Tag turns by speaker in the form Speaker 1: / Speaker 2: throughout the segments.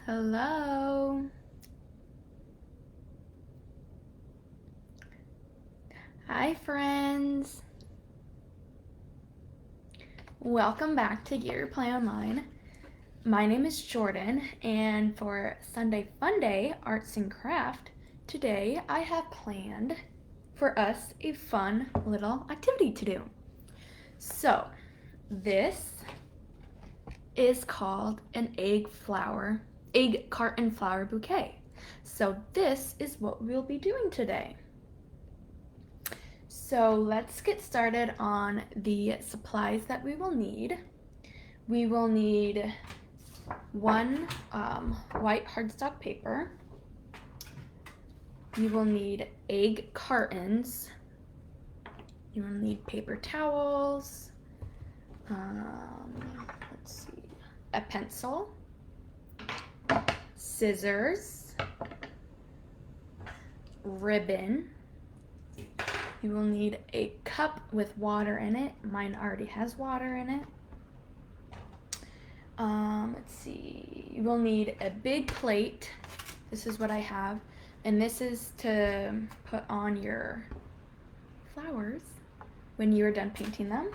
Speaker 1: Hello. Hi, friends. Welcome back to Get Your Play Online. My name is Jordan, and for Sunday Fun Day Arts and Craft, today I have planned for us a fun little activity to do. So, this is called an egg carton flower bouquet. So this is what we'll be doing today. So let's get started on the supplies that we will need. We will need one white cardstock paper. You will need egg cartons. You will need paper towels. Let's see, a pencil, scissors, ribbon. You will need a cup with water in it. Mine already has water in it. Let's see. You will need a big plate. This is what I have. And this is to put on your flowers when you are done painting them.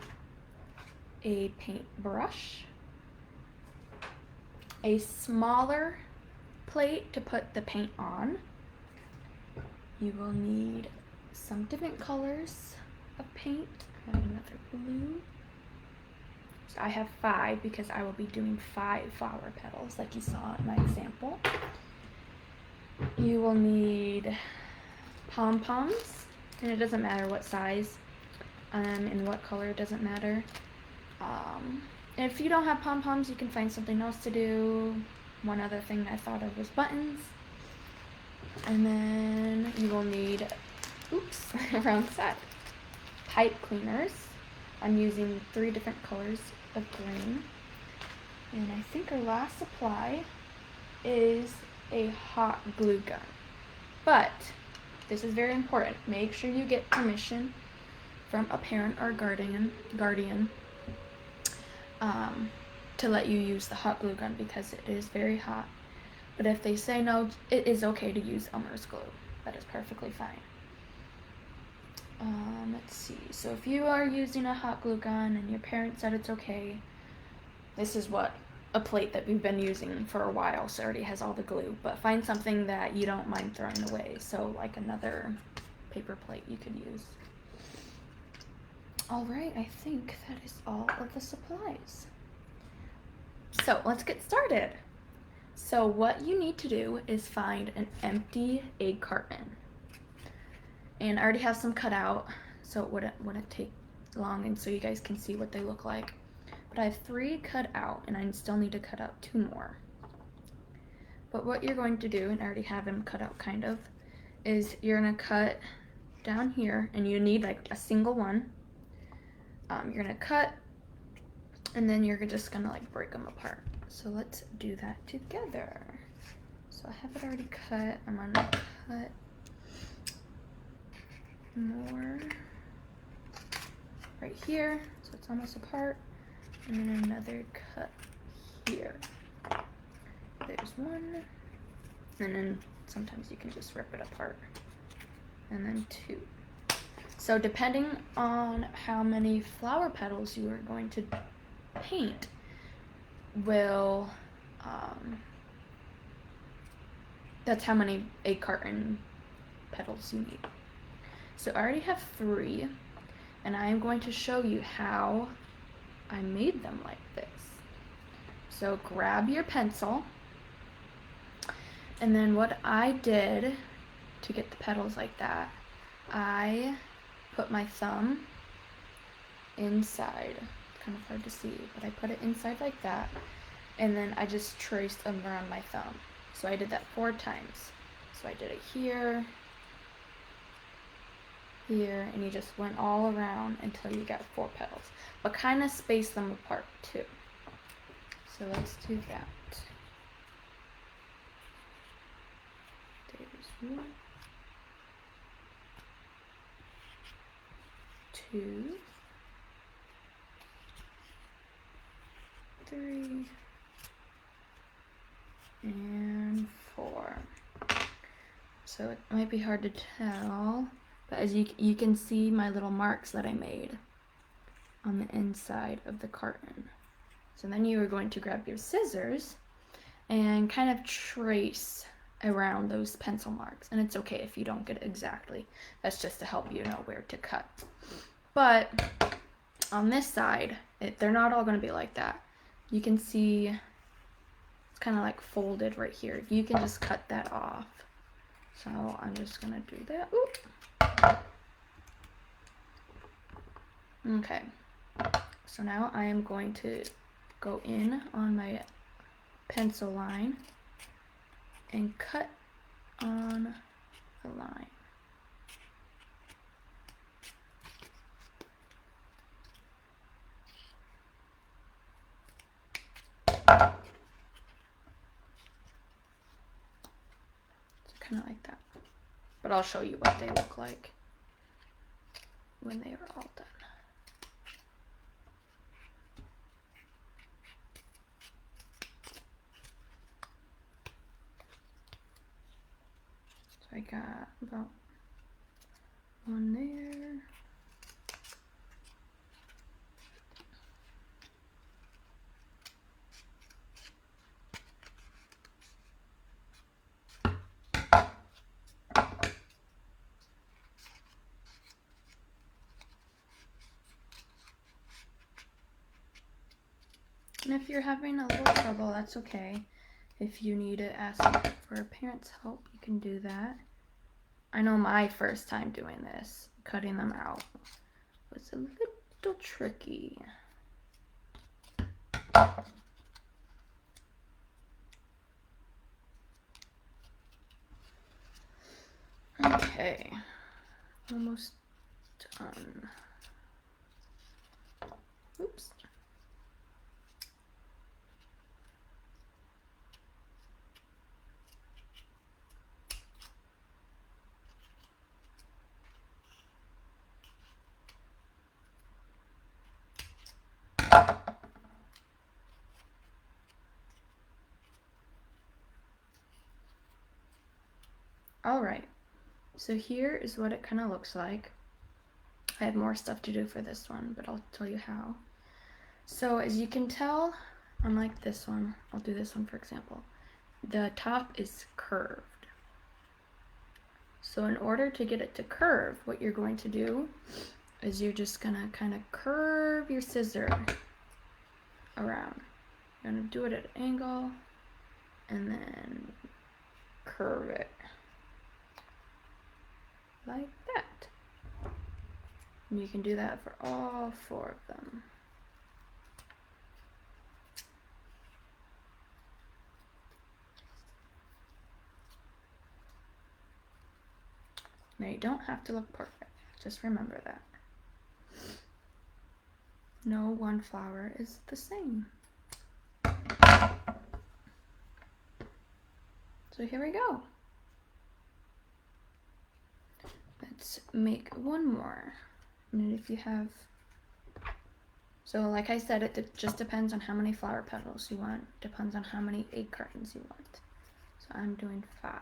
Speaker 1: A paintbrush. A smaller plate to put the paint on. You will need some different colors of paint. I have another blue. So I have 5 because I will be doing 5 flower petals like you saw in my example. You will need Pom Poms, and it doesn't matter what size and what color, it doesn't matter. If you don't have Pom Poms, you can find something else to do. One other thing I thought of was buttons. And then you will need, wrong side, pipe cleaners. I'm using 3 different colors of green. And I think our last supply is a hot glue gun. But this is very important. Make sure you get permission from a parent or guardian to let you use the hot glue gun because it is very hot. But if they say no, it is okay to use Elmer's glue. That is perfectly fine. Let's see. So if you are using a hot glue gun and your parents said it's okay, this is what a plate that we've been using for a while, so it already has all the glue. But find something that you don't mind throwing away. So like another paper plate you could use. All right, I think that is all of the supplies. So let's get started. So what you need to do is find an empty egg carton. And I already have some cut out, so it wouldn't take long, and so you guys can see what they look like. But I have 3 cut out, and I still need to cut out 2 more. But what you're going to do, and I already have them cut out kind of, is you're gonna cut down here, and you need like a single one. You're gonna cut, and then you're just gonna like break them apart. So let's do that together. So I have it already cut. I'm gonna cut more right here, so it's almost apart, and then another cut here. There's one, and then sometimes you can just rip it apart, and then 2. So depending on how many flower petals you are going to paint will that's how many egg carton petals you need. So I already have 3, and I am going to show you how I made them like this. So grab your pencil, and then what I did to get the petals like that, I put my thumb inside. It's kind of hard to see, but I put it inside like that, and then I just traced them around my thumb. So I did that 4 times. So I did it here, here, and you just went all around until you got 4 petals, but kind of space them apart too. So let's do that. There's 1, 2, 3, and 4. So it might be hard to tell, but as you can see my little marks that I made on the inside of the carton. So then you are going to grab your scissors and kind of trace around those pencil marks. And it's okay if you don't get it exactly. That's just to help you know where to cut. But on this side, they're not all going to be like that. You can see it's kind of like folded right here. You can just cut that off. So I'm just going to do that. Oop. Okay. So now I am going to go in on my pencil line and cut on the line. Kind of like that. But I'll show you what they look like when they are all done. So I got about one there. And if you're having a little trouble, that's okay. If you need to ask for a parent's help, you can do that. I know my first time doing this, cutting them out, was a little tricky. Okay, almost done. Oops. All right, so here is what it kind of looks like. I have more stuff to do for this one, but I'll tell you how. So as you can tell, unlike this one, I'll do this one for example, the top is curved. So in order to get it to curve, what you're going to do is you're just gonna kind of curve your scissor around. You're gonna do it at an angle and then curve it like that. And you can do that for all 4 of them. Now you don't have to look perfect, just remember that. No one flower is the same. So here we go. Let's make one more. And if you have, so like I said, it just depends on how many flower petals you want. Depends on how many egg cartons you want. So I'm doing 5.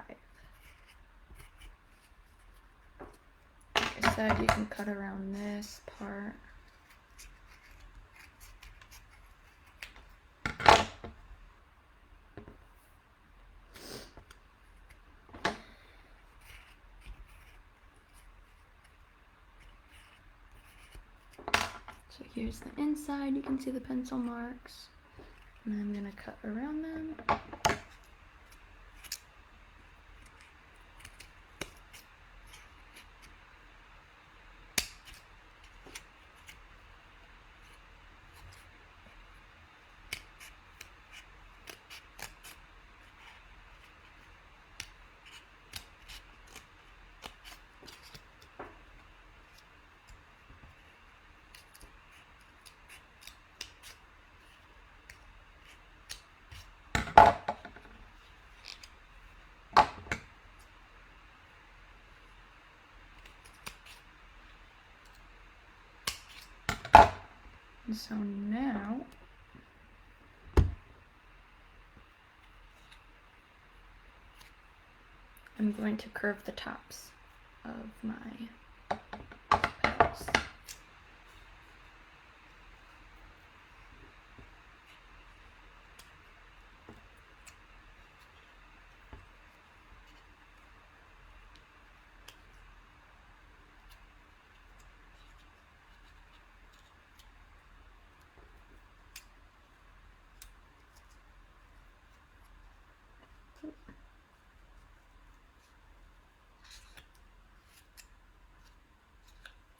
Speaker 1: Like I said, you can cut around this part. So here's the inside, you can see the pencil marks. And I'm gonna cut around them. And so now I'm going to curve the tops of my petals.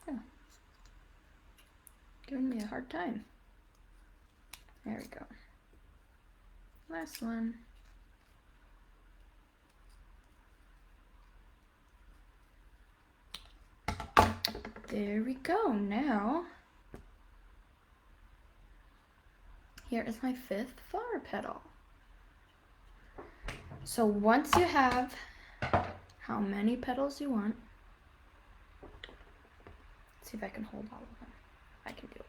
Speaker 1: Oh, giving me a hard time. There we go. Last one. There we go. Now, here is my 5th flower petal. So once you have how many petals you want, let's see if I can hold all of them. I can do it.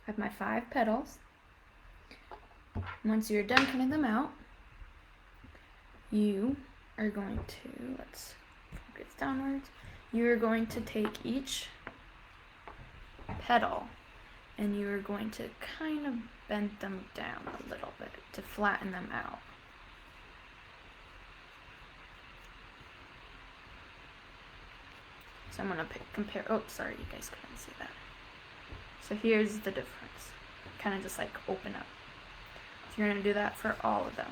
Speaker 1: I have my 5 petals. Once you're done cutting them out, you are going to, let's focus downwards, you are going to take each petal and you are going to kind of bend them down a little bit to flatten them out. So I'm going to compare, oh sorry, you guys couldn't see that. So here's the difference, kind of just like open up. So you're going to do that for all of them.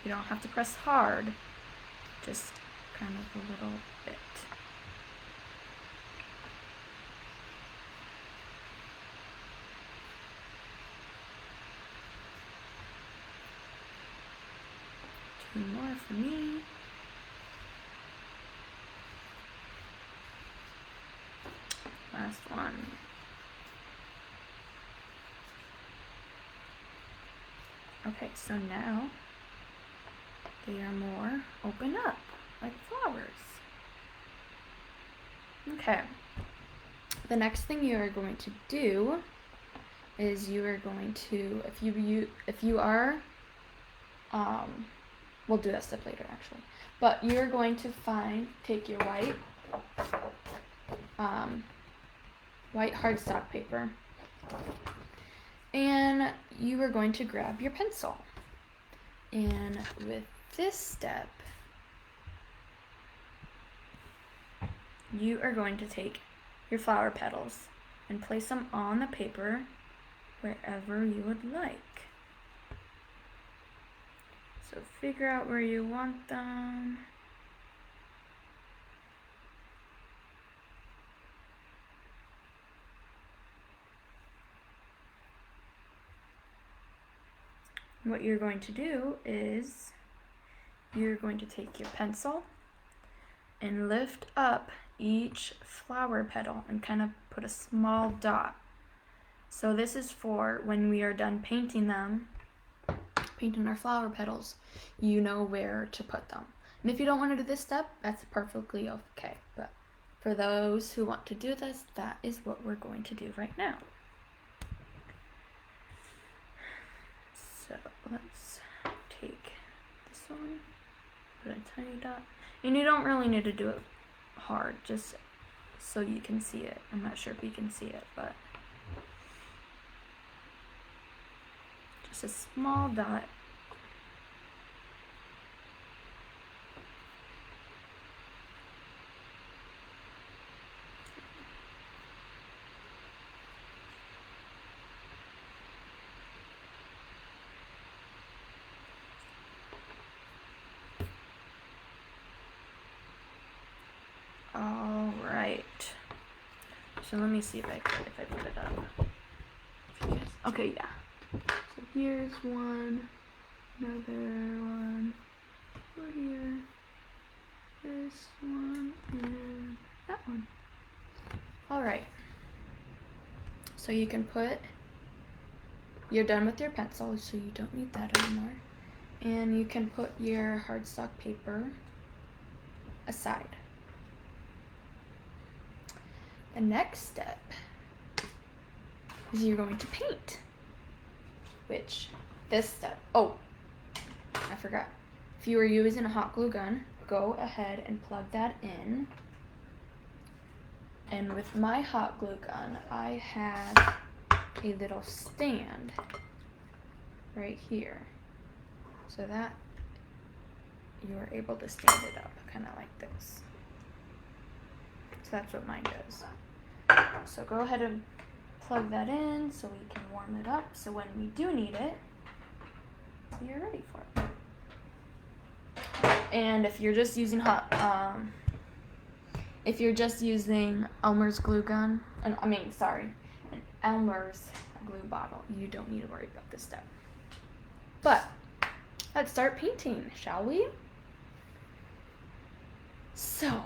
Speaker 1: You don't have to press hard, just kind of a little bit. Two more for me. Last one. Okay, so now they are more open up, like flowers. Okay, the next thing you are going to do is you are going to, if you are, we'll do that step later actually, but you're going to take your white cardstock paper, and you are going to grab your pencil. And with this step, you are going to take your flower petals and place them on the paper wherever you would like. So figure out where you want them. What you're going to do is you're going to take your pencil and lift up each flower petal and kind of put a small dot. So this is for when we are done painting them, painting our flower petals, you know where to put them. And if you don't want to do this step, that's perfectly okay. But for those who want to do this, that is what we're going to do right now. So let's take this one, put a tiny dot, and you don't really need to do it hard, just so you can see it. I'm not sure if you can see it, but just a small dot. All right. So let me see if I put it up. Okay, yeah. So here's one, another one, over here, this one, and that one. All right. So you can you're done with your pencil, so you don't need that anymore. And you can put your cardstock paper aside. The next step is you're going to paint, which this step, oh, I forgot. If you were using a hot glue gun, go ahead and plug that in. And with my hot glue gun, I have a little stand right here, so that you are able to stand it up, kind of like this. So that's what mine does. So go ahead and plug that in so we can warm it up, so when we do need it, you're ready for it. And if you're just using if you're just using Elmer's glue gun, an Elmer's glue bottle, you don't need to worry about this step. But let's start painting, shall we? So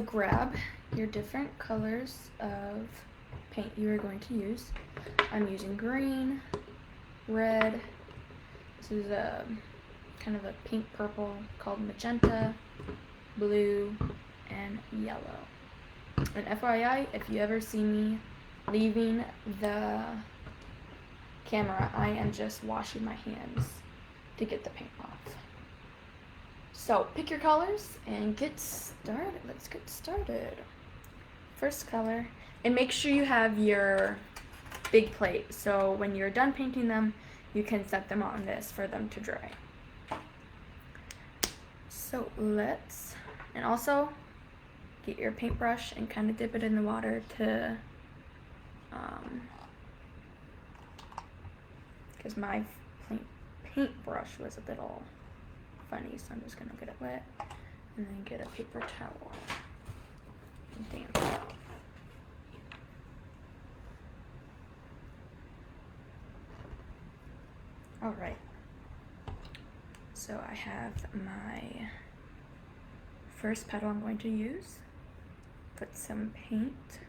Speaker 1: grab your different colors of paint you are going to use. I'm using green, red. This is a kind of a pink purple called magenta, blue, and yellow. And FYI, if you ever see me leaving the camera, I am just washing my hands to get the paint off. So pick your colors and get started. Let's get started. First color, and make sure you have your big plate, so when you're done painting them, you can set them on this for them to dry. So and also get your paintbrush and kind of dip it in the water to, because my paintbrush was a little funny, so I'm just gonna get it wet and then get a paper towel and damp it out. All right, so I have my first petal I'm going to use. Put some paint,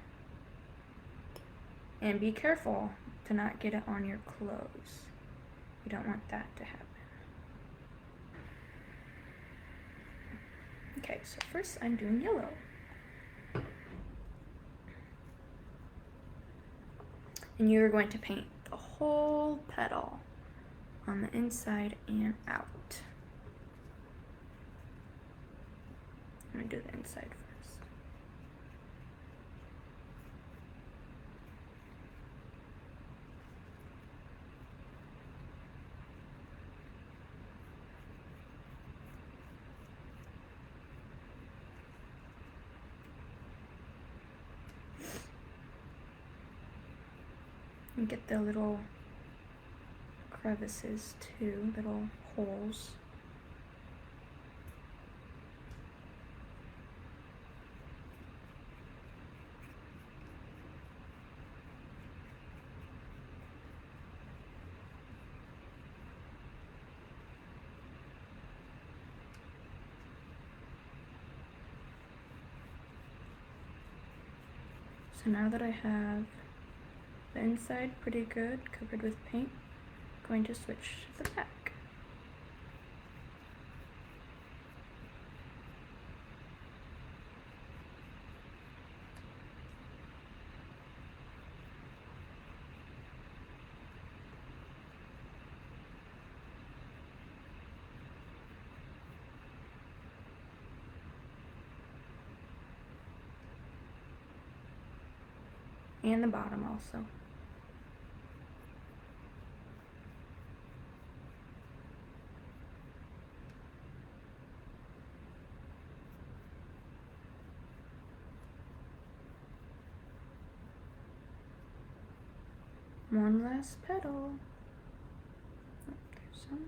Speaker 1: and be careful to not get it on your clothes. You don't want that to happen. Okay, so first I'm doing yellow. And you're going to paint the whole petal on the inside and out. I'm gonna do the inside first. And get the little crevices too, little holes. So now that I have the inside pretty good, covered with paint, I'm going to switch to the back. And the bottom also. One last petal. Oh, there's some.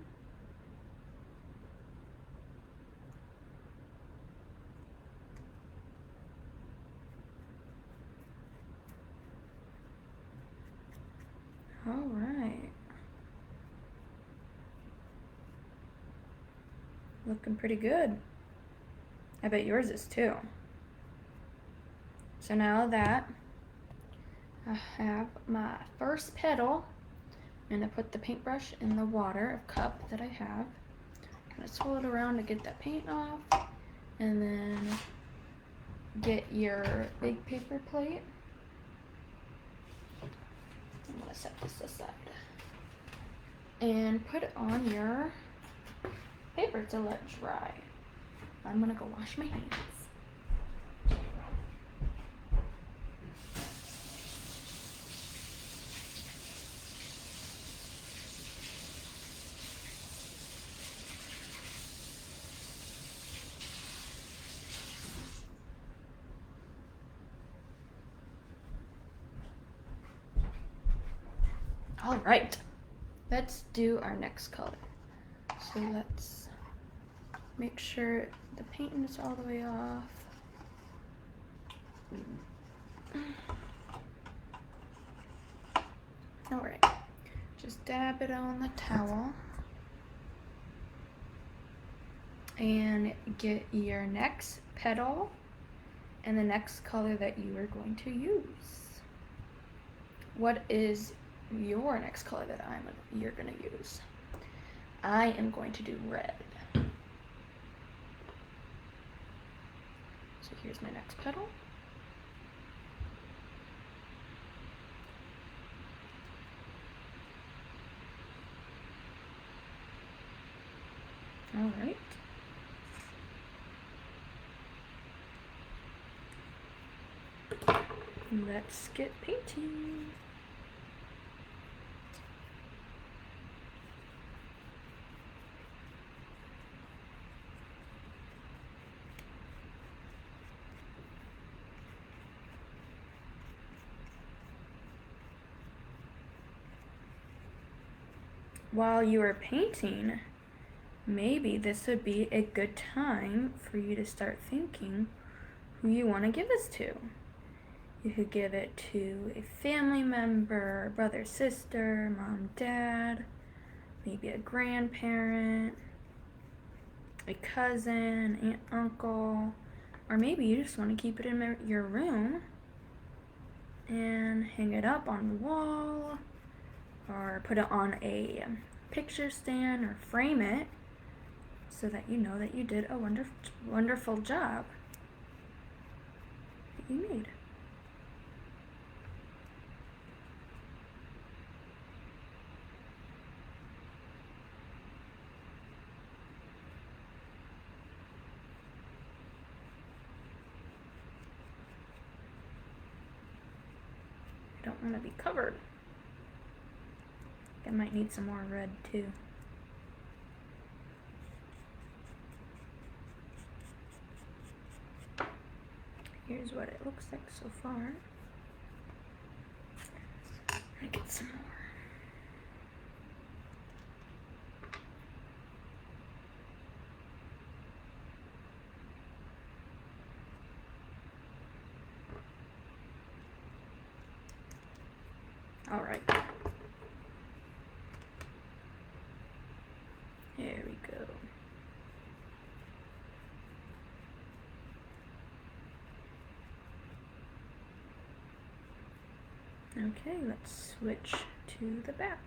Speaker 1: All right. Looking pretty good. I bet yours is too. So now that I have my first petal, I'm gonna put the paintbrush in the water cup that I have. I'm gonna swirl it around to get that paint off, and then get your big paper plate. I'm gonna set this aside and put it on your paper to let dry. I'm gonna go wash my hands. All right, let's do our next color. So let's make sure the paint is all the way off. All right, just dab it on the towel and get your next petal and the next color that you are going to use. What is your next color that you're gonna use? I am going to do red. So here's my next petal. All right. Let's get painting. While you are painting, maybe this would be a good time for you to start thinking who you want to give this to. You could give it to a family member, brother, sister, mom, dad, maybe a grandparent, a cousin, aunt, uncle, or maybe you just want to keep it in your room and hang it up on the wall, or put it on a picture stand, or frame it so that you know that you did a wonderful job that you made. I don't want to be covered. I might need some more red too. Here's what it looks like so far. I get some more. All right. There we go. Okay, let's switch to the back.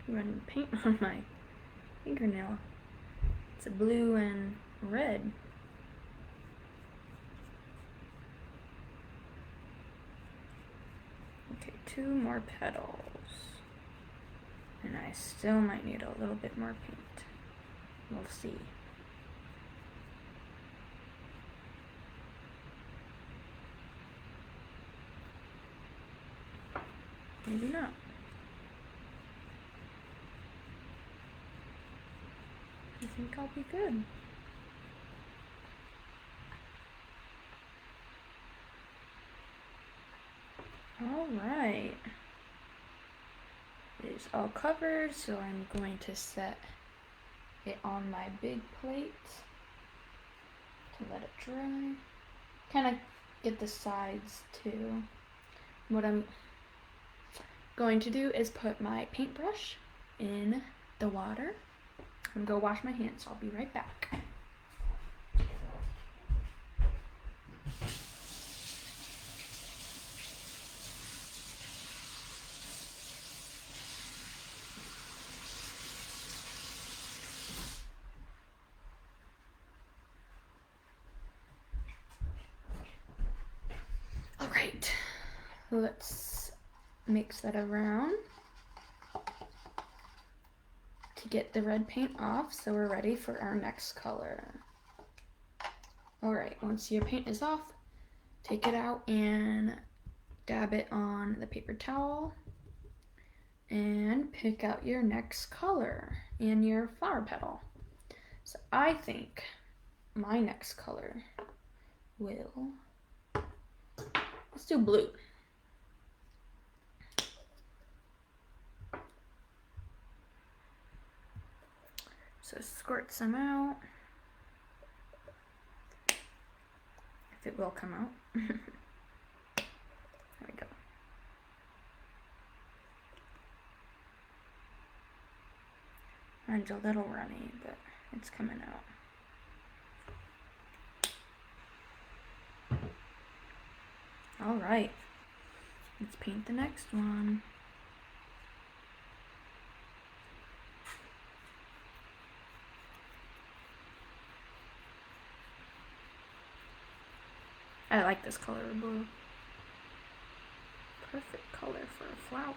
Speaker 1: Running paint on my fingernail. It's a blue and red. Okay, 2 more petals. And I still might need a little bit more paint. We'll see. Maybe not. I think I'll be good. All right. It is all covered, so I'm going to set it on my big plate Let it dry. Kind of get the sides too. What I'm going to do is put my paintbrush in the water. I'm gonna go wash my hands. I'll be right back. All right, let's mix that around to get the red paint off, so we're ready for our next color. All right, once your paint is off, take it out and dab it on the paper towel and pick out your next color and your flower petal. So I think my next color will, let's do blue. So squirt some out. If it will come out. There we go. Mine's a little runny, but it's coming out. All right, let's paint the next one. I like this color of blue. Perfect color for a flower.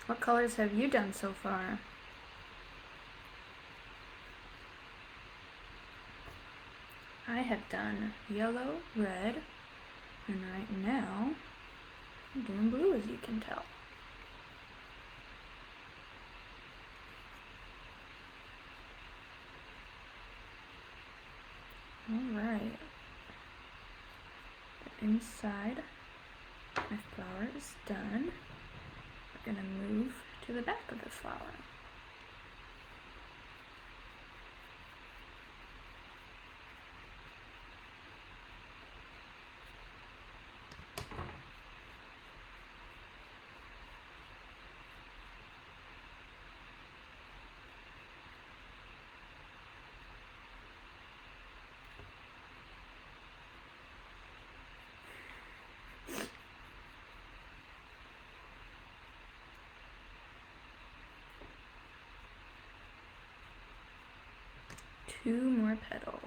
Speaker 1: What colors have you done so far? I have done yellow, red, and right now I'm doing blue, as you can tell. Alright, the inside my flower is done. We're going to move to the back of the flower. Two more petals.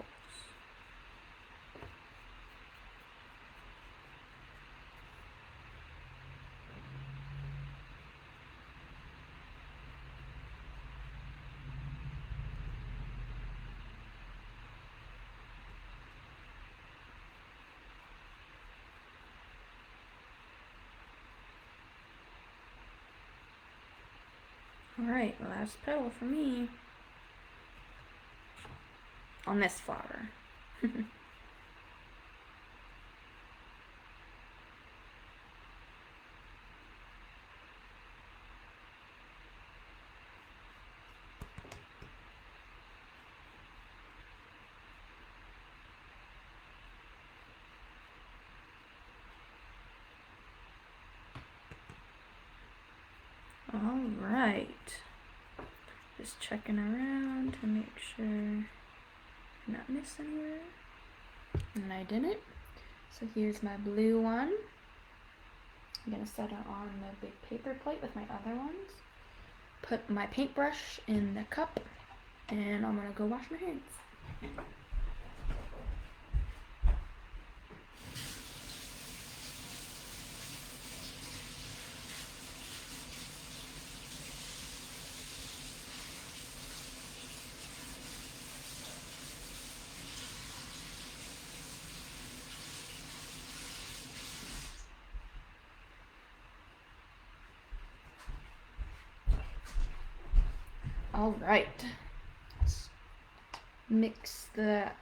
Speaker 1: Alright, last petal for me. On this flower. Alright. Just checking around to make sure I not miss anywhere. And I didn't. So here's my blue one. I'm gonna set it on the big paper plate with my other ones. Put my paintbrush in the cup, and I'm gonna go wash my hands. All right. Let's mix that.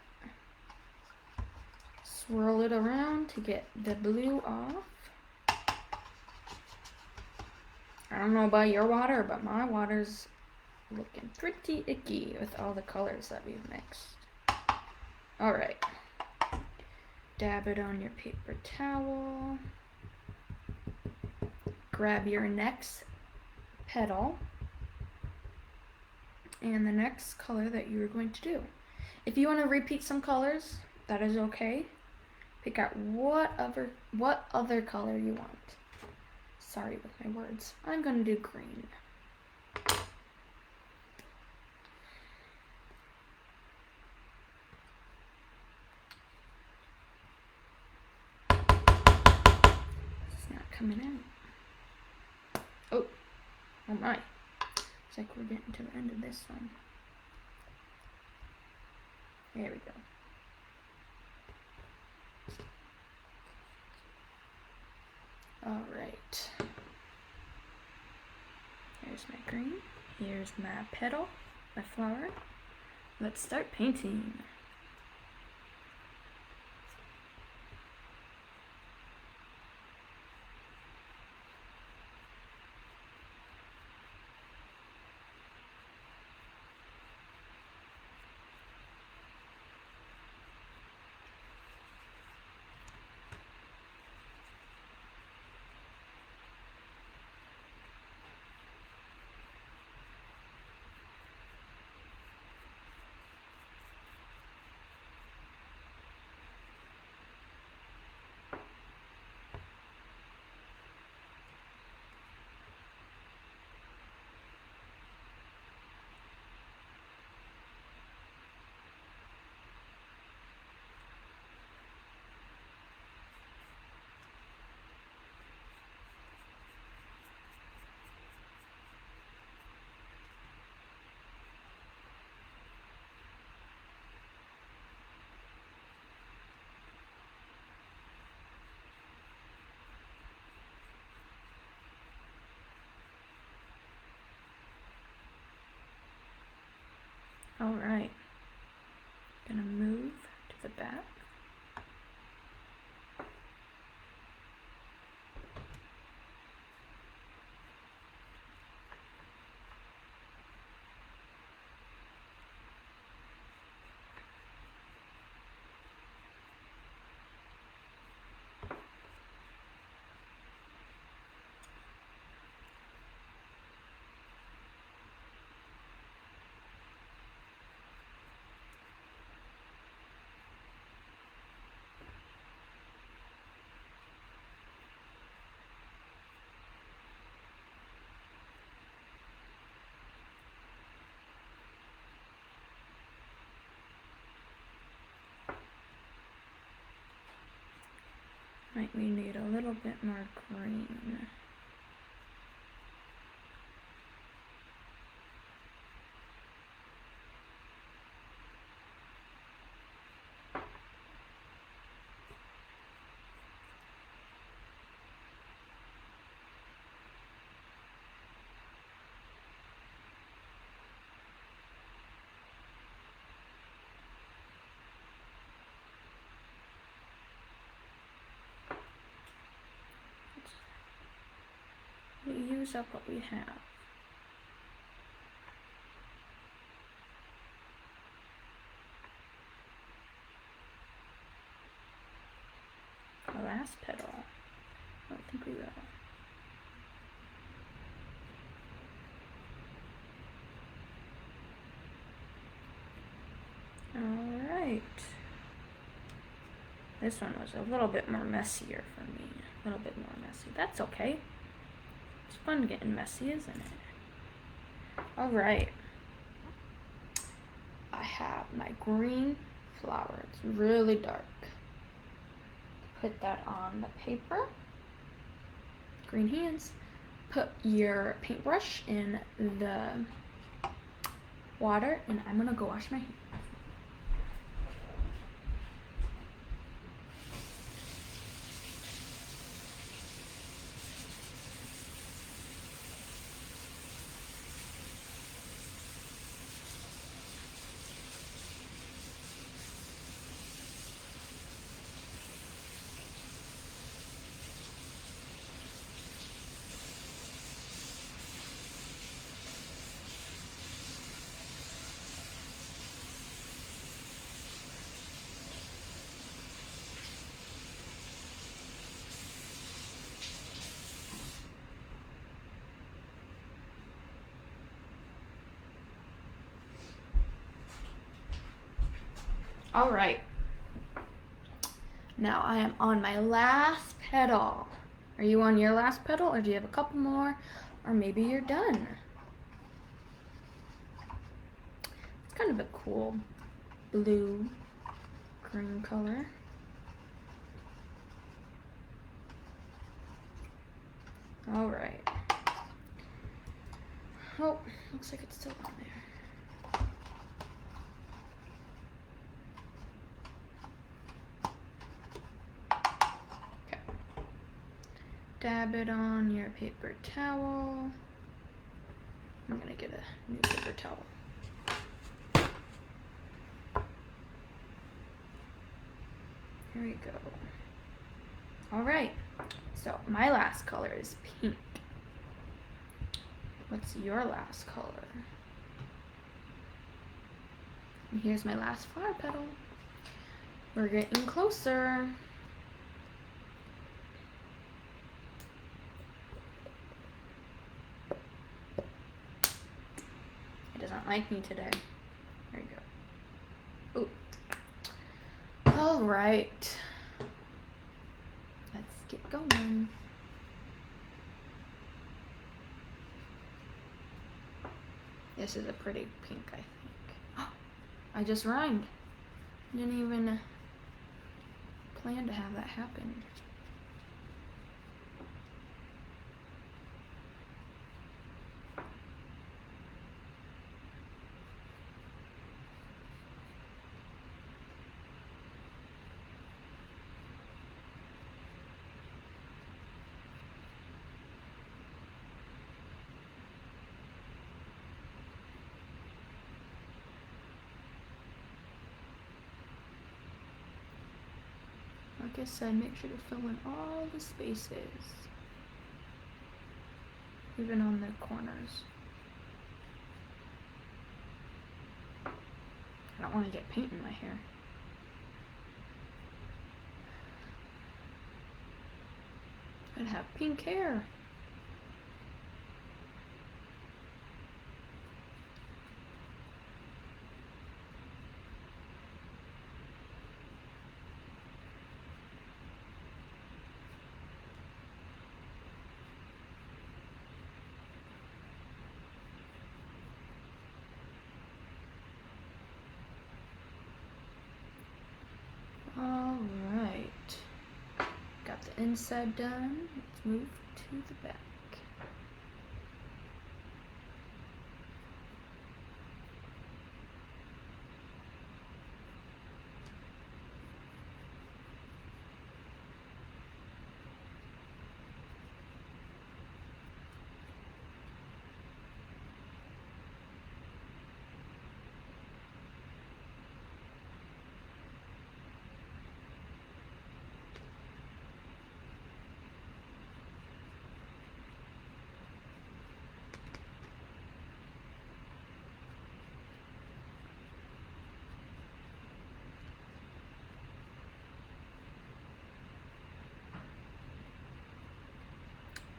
Speaker 1: Swirl it around to get the blue off. I don't know about your water, but my water's looking pretty icky with all the colors that we've mixed. All right. Dab it on your paper towel. Grab your next petal and the next color that you are going to do. If you want to repeat some colors, that is okay. Pick out what other color you want. Sorry with my words. I'm going to do green. It's not coming out. Oh my. It's like we're getting to the end of this one. There we go. All right. Here's my green. Here's my petal, my flower. Let's start painting. All right. Gonna move to the back. We need a little bit more green. We use up what we have. The last petal. I don't think we will. All right. This one was a little bit more messier for me. A little bit more messy. That's okay. It's fun getting messy, isn't it? All right. I have my green flower. It's really dark. Put that on the paper. Green hands. Put your paintbrush in the water, and I'm gonna go wash my hands. All right. Now I am on my last petal. Are you on your last petal, or do you have a couple more, or maybe you're done? It's kind of a cool blue green color. All right. Oh, looks like it's still on there. Okay. Dab it on your paper towel. I'm gonna get a new paper towel. Here we go. All right. So my last color is pink. What's your last color? And here's my last flower petal. We're getting closer. It doesn't like me today. There you go. Ooh. All right. Let's get going. This is a pretty pink, I think. I just rhymed. Didn't even plan to have that happen. Like I said, make sure to fill in all the spaces, even on the corners. I don't want to get paint in my hair. I'd have pink hair. All right, got the inside done. Let's move to the back.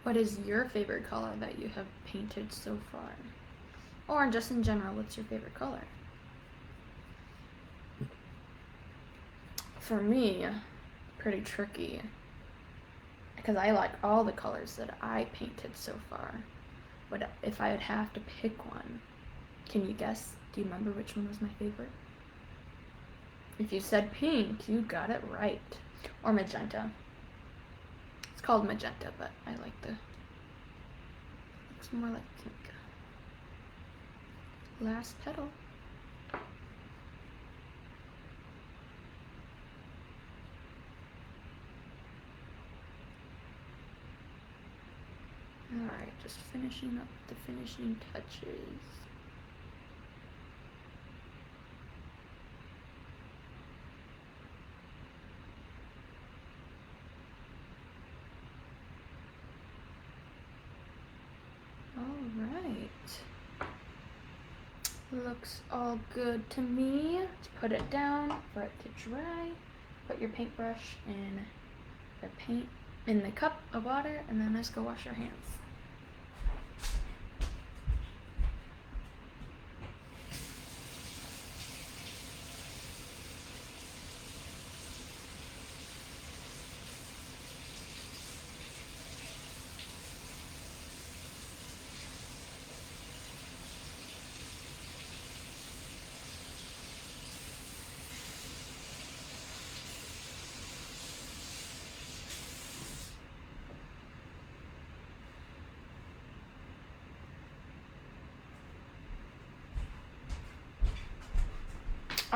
Speaker 1: What is your favorite color that you have painted so far? Or just in general, what's your favorite color? For me, pretty tricky, because I like all the colors that I painted so far. But if I would have to pick one, can you guess? Do you remember which one was my favorite? If you said pink, you got it right. Or magenta. It's called magenta, but I like the, looks more like pink. Last petal. Alright, just finishing up the finishing touches. Alright. Looks all good to me. Let's put it down for it to dry. Put your paintbrush in the paint in the cup of water, and then let's go wash our hands.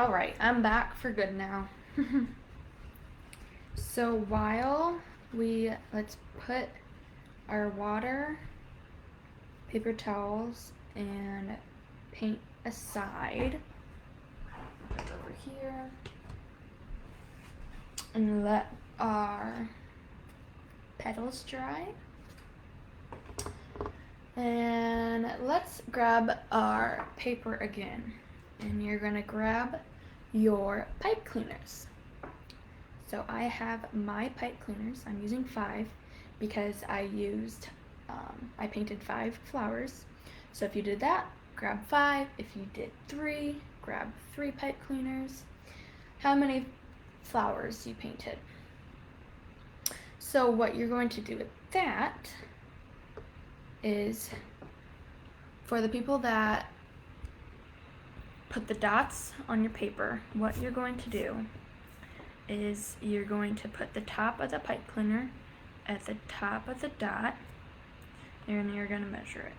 Speaker 1: Alright, I'm back for good now. So let's put our water, paper towels, and paint aside. Put it over here. And let our petals dry. And let's grab our paper again. And you're gonna grab your pipe cleaners. So I have my pipe cleaners. I'm using 5 because I painted 5 flowers. So if you did that, grab 5. If you did 3, grab 3 pipe cleaners. How many flowers you painted? So what you're going to do with that is, for the people that put the dots on your paper, what you're going to do is you're going to put the top of the pipe cleaner at the top of the dot, and you're going to measure it.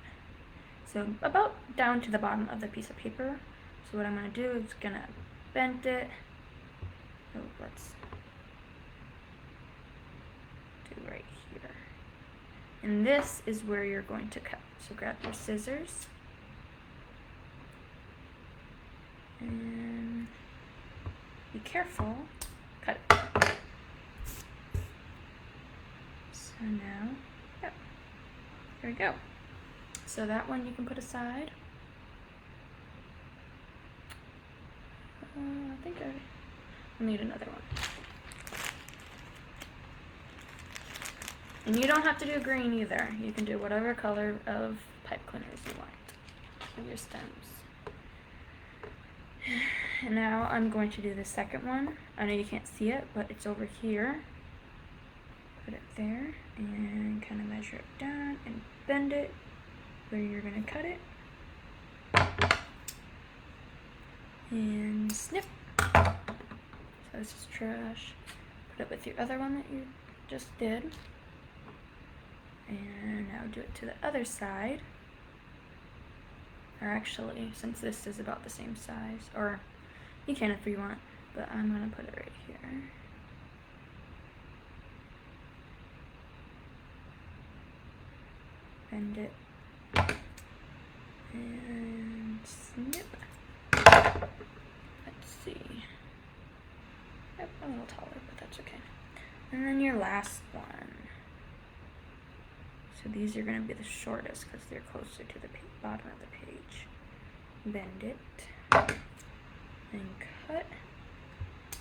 Speaker 1: So about down to the bottom of the piece of paper. So what I'm going to do is going to bend it. Oh, let's do right here. And this is where you're going to cut. So grab your scissors. And be careful. Cut it. So now, yep, there we go. So that one you can put aside. I think I need another one. And you don't have to do green either. You can do whatever color of pipe cleaners you want for your stems. And now I'm going to do the second one. I know you can't see it, but it's over here. Put it there and kind of measure it down and bend it where you're going to cut it. And snip. So this is trash. Put it with your other one that you just did. And now do it to the other side. Or actually, since this is about the same size, or you can if you want, but I'm gonna put it right here. Bend it. And snip. Let's see. Yep, a little taller, but that's okay. And then your last one. So these are going to be the shortest because they're closer to the bottom of the page. Bend it and cut.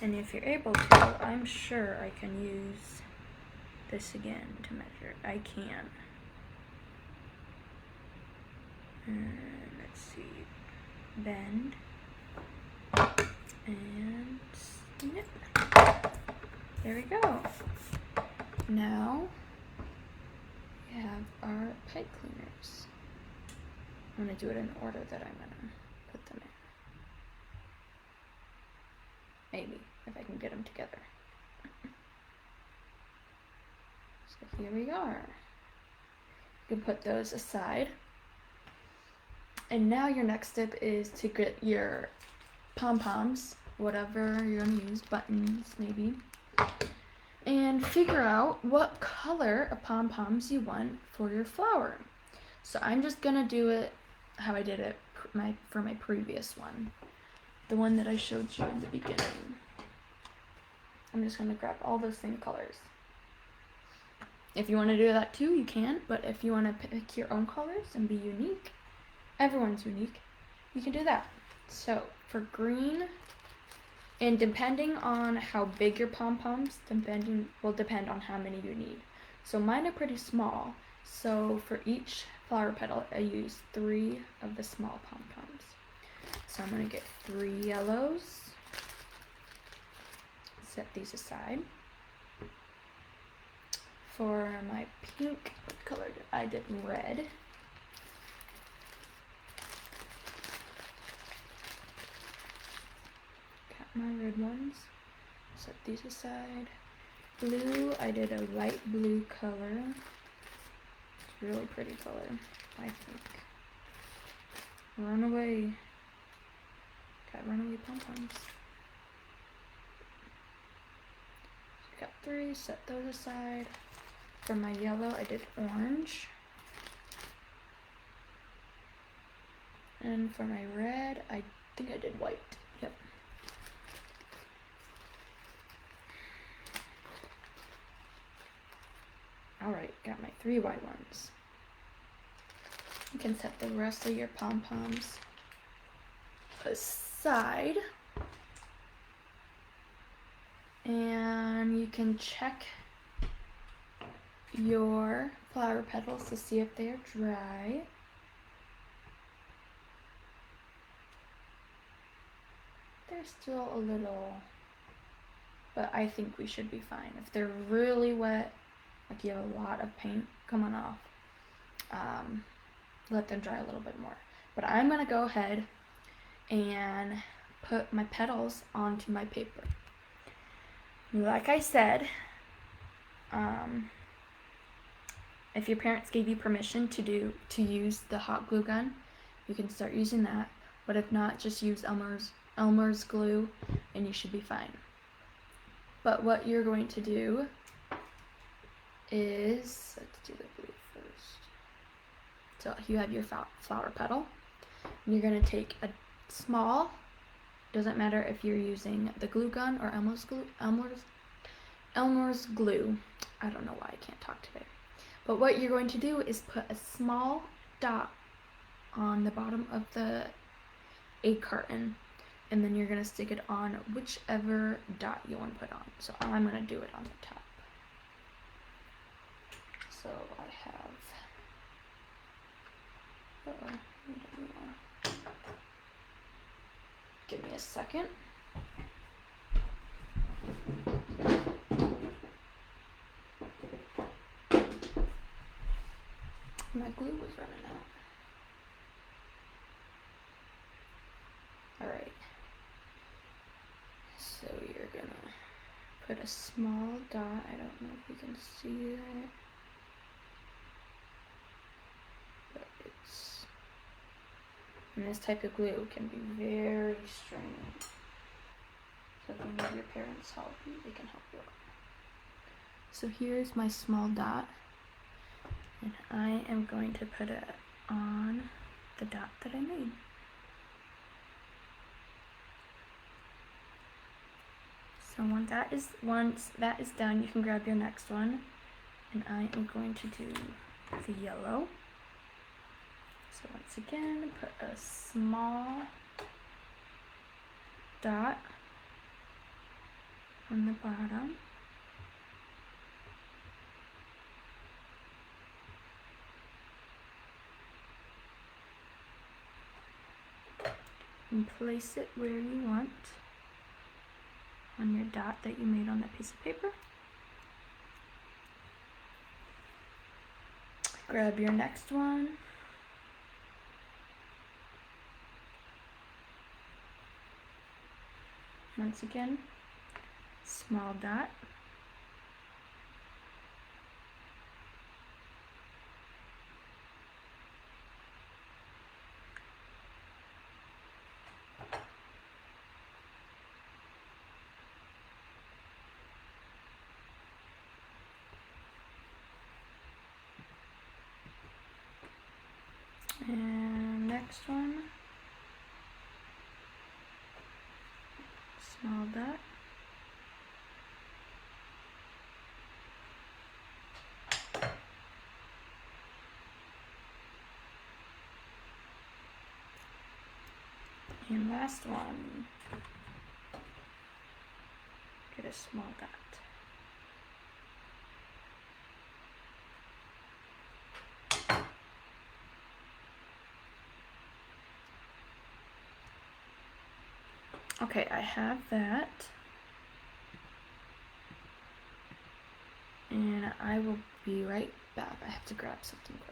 Speaker 1: And if you're able to, I'm sure I can use this again to measure. I can. And let's see. Bend and snip. There we go. Now we have our pipe cleaners. I'm going to do it in order that I'm going to put them in. Maybe, if I can get them together. So here we are. You can put those aside. And now your next step is to get your Pom Poms, whatever you're going to use, buttons maybe, and figure out what color of Pom Poms you want for your flower. So I'm just going to do it how I did it for my previous one, the one that I showed you in the beginning. I'm just going to grab all those same colors. If you want to do that too, you can, but if you want to pick your own colors and be unique, everyone's unique, you can do that. So for green, and depending on how big your pom-poms, will depend on how many you need. So mine are pretty small, so for each flower petal, I use 3 of the small pom-poms. So I'm going to get 3 yellows, set these aside. For my pink, what color did I did red. My red ones, set these aside. Blue, I did a light blue color. It's a really pretty color, I think. Run away. Got runaway Pom Poms. Got 3, set those aside. For my yellow, I did orange. And for my red, I think I did white. Yep. Alright, got my 3 white ones. You can set the rest of your Pom Poms aside. And you can check your flower petals to see if they're dry. They're still a little, but I think we should be fine. If they're really wet, like you have a lot of paint coming off, let them dry a little bit more. But I'm gonna go ahead and put my petals onto my paper. Like I said, if your parents gave you permission to use the hot glue gun, you can start using that. But if not, just use Elmer's glue and you should be fine. But what you're going to do is, let's do the blue first. So you have your flower petal. And you're going to take a small, doesn't matter if you're using the glue gun or Elmer's glue. I don't know why I can't talk today. But what you're going to do is put a small dot on the bottom of the egg carton, and then you're going to stick it on whichever dot you want to put on. So I'm going to do it on the top. So I have, give me a second. My glue was running out. Alright. So you're gonna put a small dot. I don't know if you can see that. But it's, and this type of glue can be very strong. So if you need your parents' help, they can help you out. So here's my small dot. And I am going to put it on the dot that I made. So once that is done, you can grab your next one. And I am going to do the yellow. So once again, put a small dot on the bottom. And place it where you want on your dot that you made on that piece of paper. Grab your next one. Once again, small dot. And next one, small dot. And last one, get a small dot. Okay, I have that. And I will be right back. I have to grab something quick.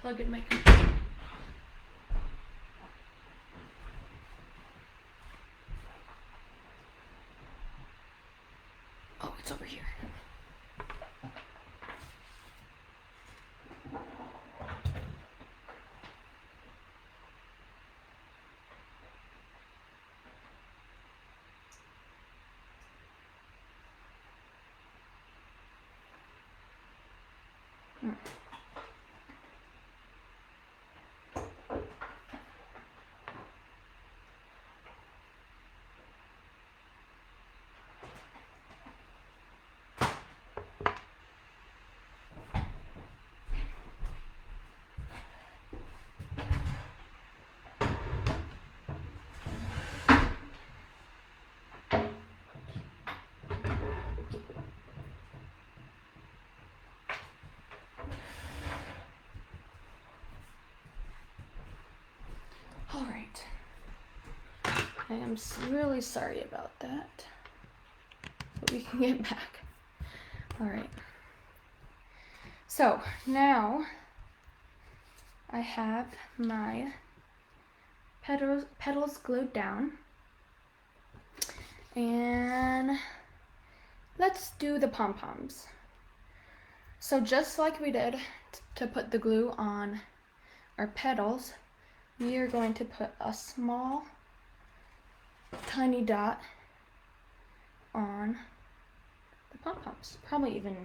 Speaker 1: plug in my computer. Oh, it's over here. All right. I am really sorry about that. But we can get back. All right. So now I have my petals glued down. And let's do the pom-poms. So just like we did to put the glue on our petals, we are going to put a small, tiny dot on the pom-poms. Probably even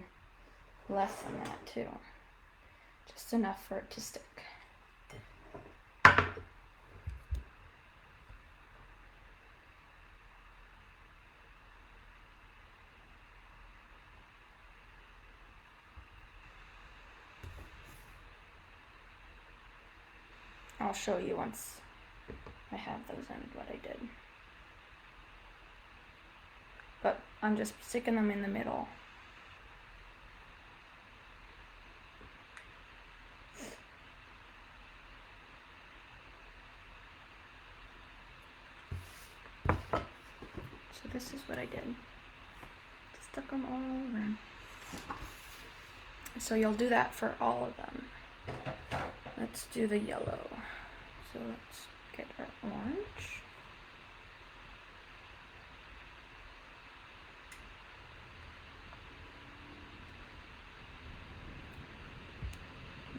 Speaker 1: less than that too. Just enough for it to stick. I'll show you once I have those in what I did. But I'm just sticking them in the middle. So this is what I did. Stuck them all over. So you'll do that for all of them. Let's do the yellow. So let's get our orange.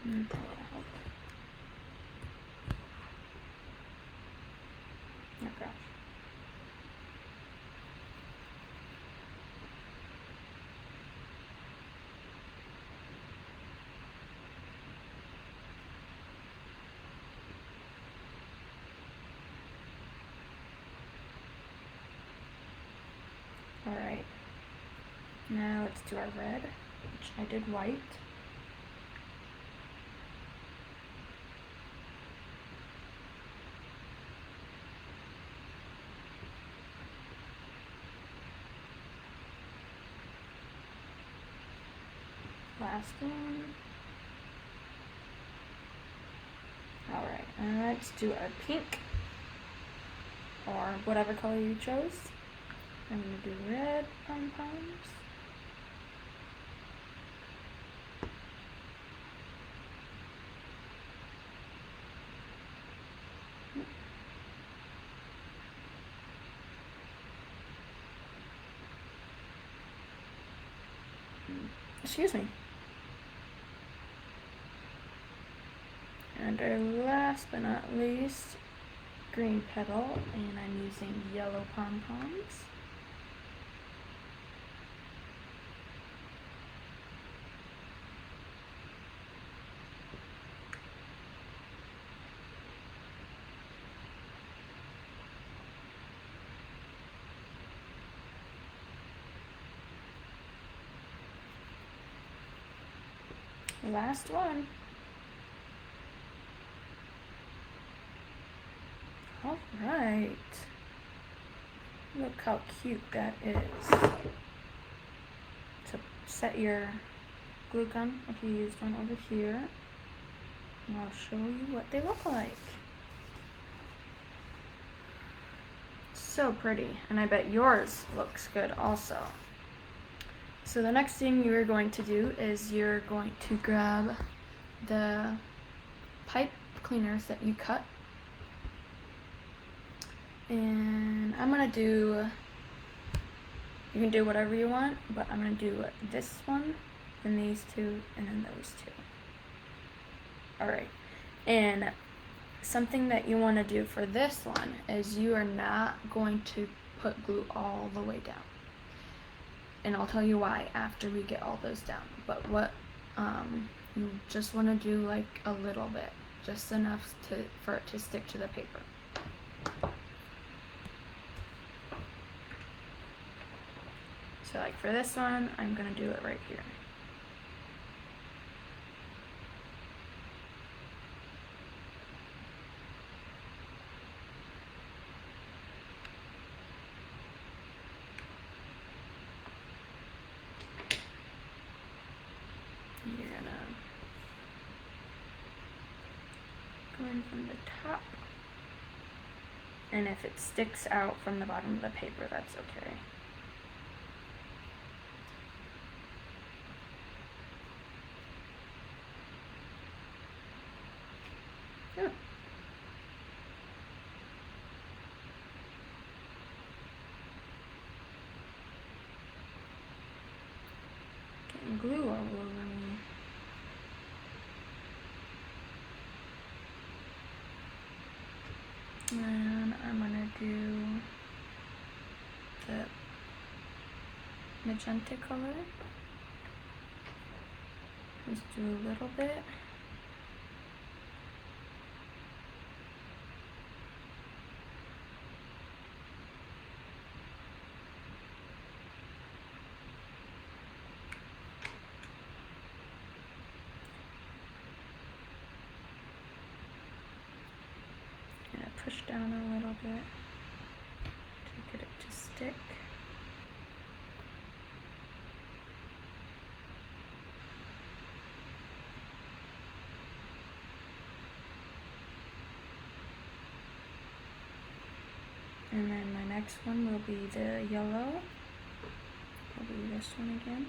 Speaker 1: And oh gosh. Alright, now let's do our red, which I did white. Last one. Alright, and let's do our pink, or whatever color you chose. I'm going to do red pom-poms. Excuse me. And our last but not least, green petal, and I'm using yellow pom-poms. Last one. All right. Look how cute that is. To set your glue gun, if you used one over here, and I'll show you what they look like. So pretty, and I bet yours looks good also. So the next thing you're going to do is you're going to grab the pipe cleaners that you cut. And I'm gonna do, you can do whatever you want, but I'm gonna do this one, then these two, and then those two. Alright, and something that you want to do for this one is you are not going to put glue all the way down. And I'll tell you why after we get all those down. But what you just want to do like a little bit, just enough for it to stick to the paper. So like for this one, I'm going to do it right here. You're going to go in from the top. And if it sticks out from the bottom of the paper, that's okay. Oh. Getting glue all over me. And I'm gonna do the magenta color. Just do a little bit. Gonna push down a little bit to get it to stick. And then my next one will be the yellow. I'll do this one again.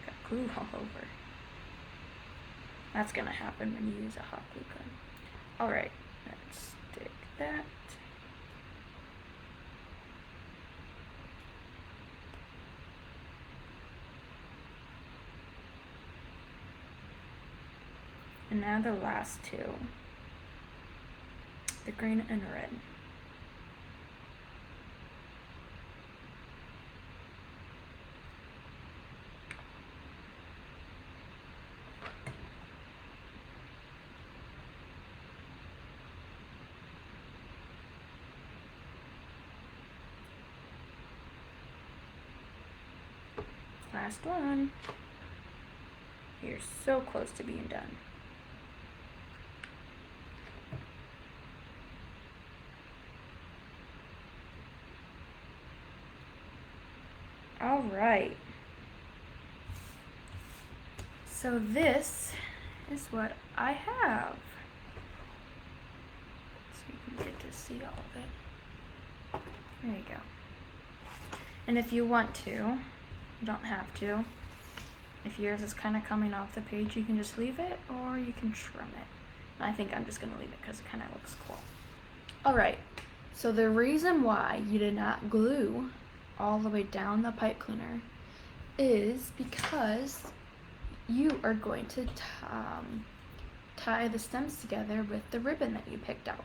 Speaker 1: Got glue all over. That's gonna happen when you use a hot glue gun. Alright, let's stick that. And now the last two, the green and red. Last one. You're so close to being done. All right. So this is what I have. So you can get to see all of it. There you go. And if you want to, you don't have to. If yours is kind of coming off the page, you can just leave it or you can trim it. I think I'm just going to leave it because it kind of looks cool. All right. So the reason why you did not glue all the way down the pipe cleaner is because you are going to tie the stems together with the ribbon that you picked out.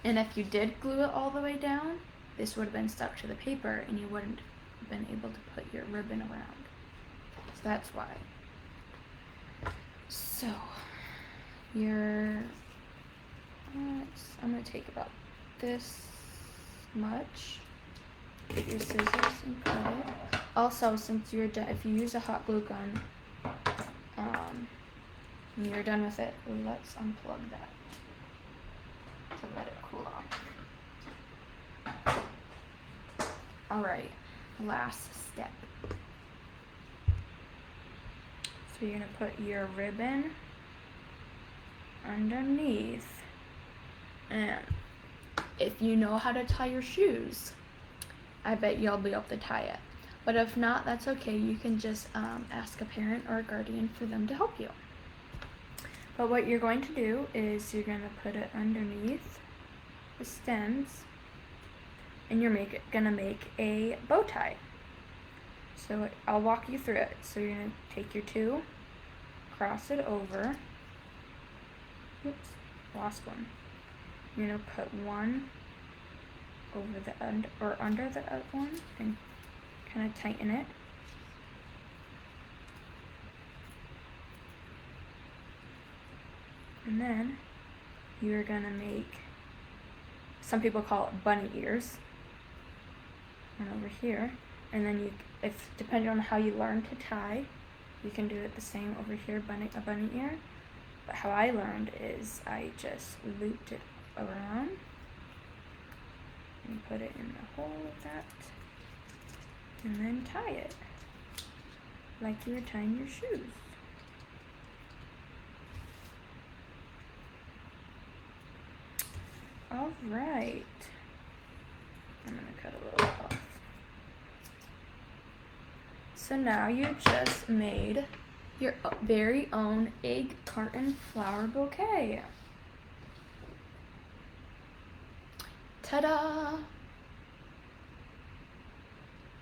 Speaker 1: And if you did glue it all the way down, this would have been stuck to the paper and you wouldn't have been able to put your ribbon around. So that's why. So I'm going to take about this much. Get your scissors and cut it. Also, since you're done, if you use a hot glue gun, and you're done with it, let's unplug that to let it cool off. All right, last step. So you're gonna put your ribbon underneath. And if you know how to tie your shoes, I bet you'll be able to tie it. But if not, that's okay. You can just ask a parent or a guardian for them to help you. But what you're going to do is you're going to put it underneath the stems, and you're gonna make a bow tie. So I'll walk you through it. So you're gonna take your two, cross it over. Oops, lost one. You're gonna put one over the end or under the other one and kind of tighten it. And then you're gonna make, some people call it bunny ears. And over here, and then you, if depending on how you learn to tie, you can do it the same over here, a bunny ear. But how I learned is I just looped it around and put it in the hole of that, and then tie it like you were tying your shoes. All right, I'm gonna cut a little off. So now you just made your very own egg carton flower bouquet. Ta-da!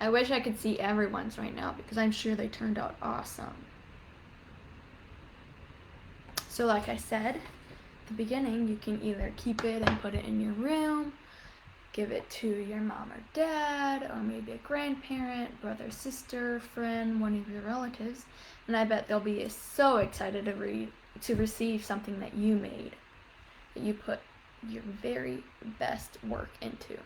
Speaker 1: I wish I could see everyone's right now because I'm sure they turned out awesome. So like I said at the beginning, you can either keep it and put it in your room, give it to your mom or dad, or maybe a grandparent, brother, sister, friend, one of your relatives, and I bet they'll be so excited to receive something that you made, that you put your very best work into.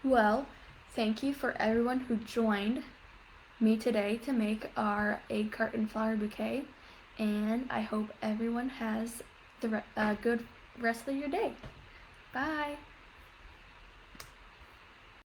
Speaker 1: Well, thank you for everyone who joined me today to make our egg carton flower bouquet, and I hope everyone has a good rest of your day. Bye!